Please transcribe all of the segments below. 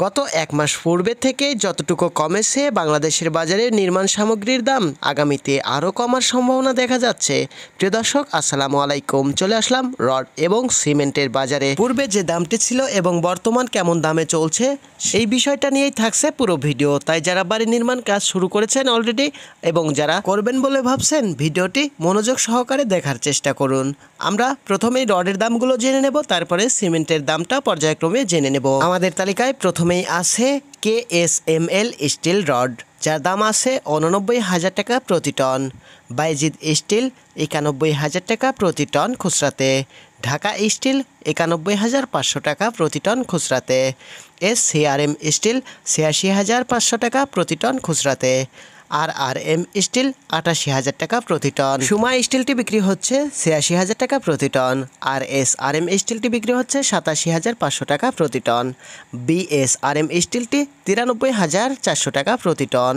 গত এক মাস পূর্বে থেকে যতটুকু কমেছে বাংলাদেশের বাজারে নির্মাণ সামগ্রীর দাম আগামীতে আরও কমার সম্ভাবনা দেখা যাচ্ছে। প্রিয় দর্শক, আসসালামু আলাইকুম। চলে আসলাম রড এবং সিমেন্টের বাজারে। পূর্বে যে দামটি ছিল এবং বর্তমান কেমন দামে চলছে এই বিষয়টা নিয়েই থাকছে পুরো ভিডিও। তাই যারা বাড়ি নির্মাণ কাজ শুরু করেছেন অলরেডি এবং যারা করবেন বলে ভাবছেন, ভিডিওটি মনোযোগ সহকারে দেখার চেষ্টা করুন। আমরা প্রথমেই রডের দামগুলো জেনে নেব, তারপরে সিমেন্টের দামটা পর্যায়ক্রমে জেনে নেব। আমাদের তালিকায় প্রথমেই আছে KSML স্টিল রড, যার দাম আছে 89,000 টাকা প্রতি টন। বাইজিদ স্টিল 91,000 টাকা প্রতি টন খুচরাতে। ঢাকা স্টিল 91,500 টাকা প্রতি টন খুচরাতে। SCRM স্টিল 86,500 টাকা প্রতি টন খুচরাতে। RRM স্টিল 88,000 টাকা প্রতি টন। সুমা স্টিলটি বিক্রি হচ্ছে 86,000 টাকা প্রতি টন। আর SRM স্টিলটি বিক্রি হচ্ছে 87,500 টাকা প্রতি টন। BSRM স্টিলটি 93,400 টাকা প্রতি টন।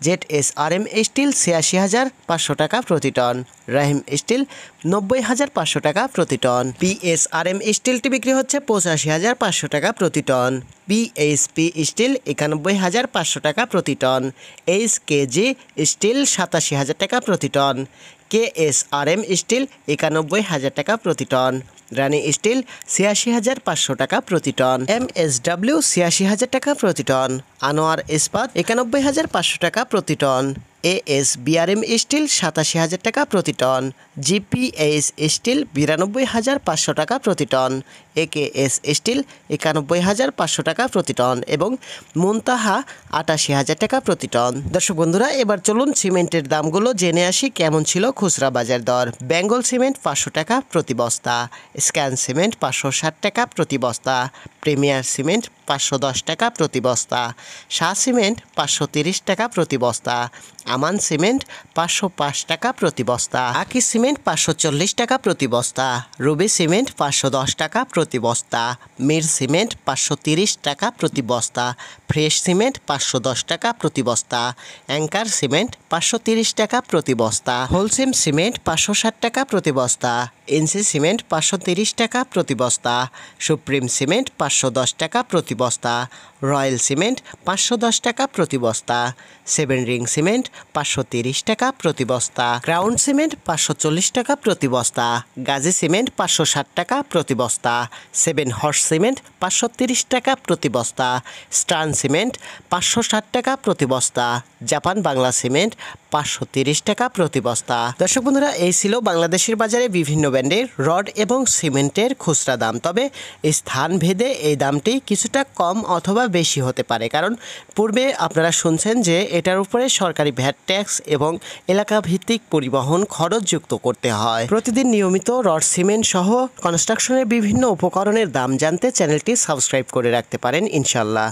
ZSRM স্টিল 86,500 টাকা প্রতি টন। রাহিম স্টিল 90,500 টাকা প্রতি টন। PSRM স্টিলটি বিক্রি হচ্ছে 85,500 টাকা প্রতি টন। PHP স্টিল 91,500 টাকা প্রতি টন। HKG স্টিল 87,000 টাকা প্রতি টন। KSRM স্টিল 91,000 টাকা প্রতি টন। রানী স্টিল 86,500 টাকা প্রতি টন। MSW 86,000 টাকা প্রতি টন। আনোয়ার ইস্পাত 91,500 টাকা প্রতি টন। ASBRM স্টিল 87,000 টাকা প্রতি টন। GPH স্টিল 92,500 টাকা প্রতি টন। AKS স্টিল 91,500 টাকা প্রতি টন এবং মুনতাহা 88,000 টাকা প্রতি টন। দর্শক বন্ধুরা, এবার চলুন সিমেন্টের দামগুলো জেনে আসি কেমন ছিল খুচরা বাজার দর। বেঙ্গল সিমেন্ট 500 টাকা প্রতি বস্তা। স্ক্যান সিমেন্ট 560 টাকা প্রতি বস্তা। প্রিমিয়ার সিমেন্ট 510 টাকা প্রতি বস্তা। শাহ সিমেন্ট 530 টাকা প্রতি বস্তা। আমান সিমেন্ট 505 টাকা প্রতি বস্তা। আকি সিমেন্ট 540 টাকা প্রতি বস্তা। রুবি সিমেন্ট 510 টাকা প্রতি বস্তা। মির সিমেন্ট 530 টাকা প্রতি বস্তা। ফ্রেশ সিমেন্ট 510 টাকা প্রতি বস্তা। অ্যাঙ্কার সিমেন্ট 530 টাকা প্রতি বস্তা। হোলসেম সিমেন্ট 560 টাকা প্রতি বস্তা। এনসি সিমেন্ট 530 টাকা প্রতি বস্তা। সুপ্রিম সিমেন্ট 510 টাকা প্রতি বস্তা। রয়্যাল সিমেন্ট 510 টাকা প্রতি বস্তা। সেভেন রিং সিমেন্ট 530 টাকা প্রতি বস্তা। ক্রাউন সিমেন্ট 540 টাকা প্রতি বস্তা। গাজী সিমেন্ট 560 টাকা প্রতি বস্তা। সেভেন হর্স সিমেন্ট 530 টাকা প্রতি বস্তা। স্টার্ন সিমেন্ট 560 টাকা প্রতি বস্তা। জাপান বাংলা সিমেন্ট 530 টাকা প্রতি বস্তা। দর্শক বন্ধুরা, এই ছিল বাংলাদেশের বাজারে বিভিন্ন ব্র্যান্ডের রড এবং সিমেন্টের খুচরা দাম। তবে স্থান ভেদে এই দামটি কিছুটা কম অথবা বেশি হতে পারে, কারণ পূর্বে আপনারা শুনছেন যে এটার উপরে সরকারি ভ্যাট ট্যাক্স এবং এলাকা ভিত্তিক পরিবহন খরচ যুক্ত করতে হয়। প্রতিদিন নিয়মিত রড সিমেন্ট সহ কনস্ট্রাকশনের বিভিন্ন উপকরণের দাম জানতে চ্যানেলটি সাবস্ক্রাইব করে রাখতে পারেন ইনশাল্লাহ।